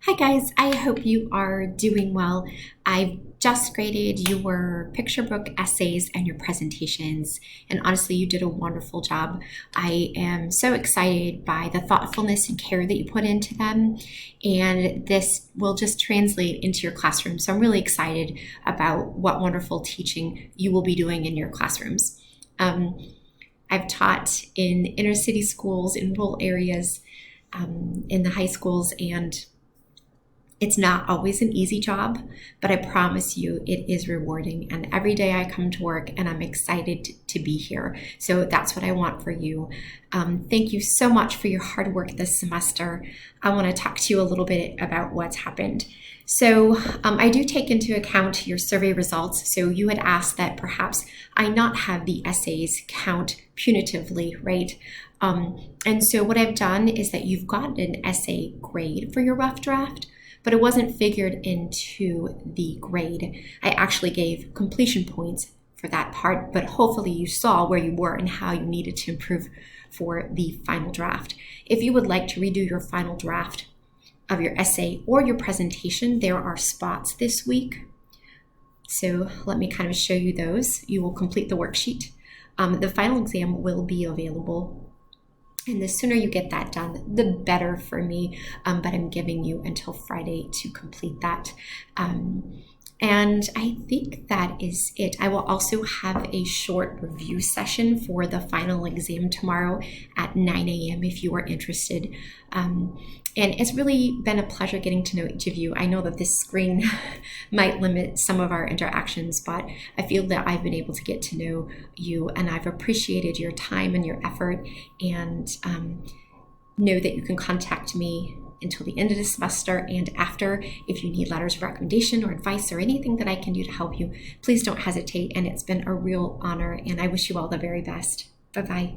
Hi guys, I hope you are doing well. I've just graded your picture book essays and your presentations, and honestly, you did a wonderful job. I am so excited by the thoughtfulness and care that you put into them, and this will just translate into your classroom. So I'm really excited about what wonderful teaching you will be doing in your classrooms. I've taught in inner city schools, in rural areas, in the high schools, and it's not always an easy job, but I promise you it is rewarding. And every day I come to work and I'm excited to be here. So that's what I want for you. Thank you so much for your hard work this semester. I want to talk to you a little bit about what's happened. So I do take into account your survey results. So you had asked that perhaps I not have the essays count punitively, right? And so what I've done is that you've gotten an essay grade for your rough draft, but it wasn't figured into the grade. I actually gave completion points for that part, but hopefully you saw where you were and how you needed to improve for the final draft. If you would like to redo your final draft of your essay or your presentation, there are spots this week. So let me kind of show you those. You will complete the worksheet. The final exam will be available, and the sooner you get that done, the better for me. But I'm giving you until Friday to complete that. And I think that is it. I will also have a short review session for the final exam tomorrow at 9 a.m. if you are interested. And it's really been a pleasure getting to know each of you. I know that this screen might limit some of our interactions, but I feel that I've been able to get to know you, and I've appreciated your time and your effort, and know that you can contact me until the end of the semester and after. If you need letters of recommendation or advice or anything that I can do to help you, please don't hesitate. And it's been a real honor, and I wish you all the very best. Bye-bye.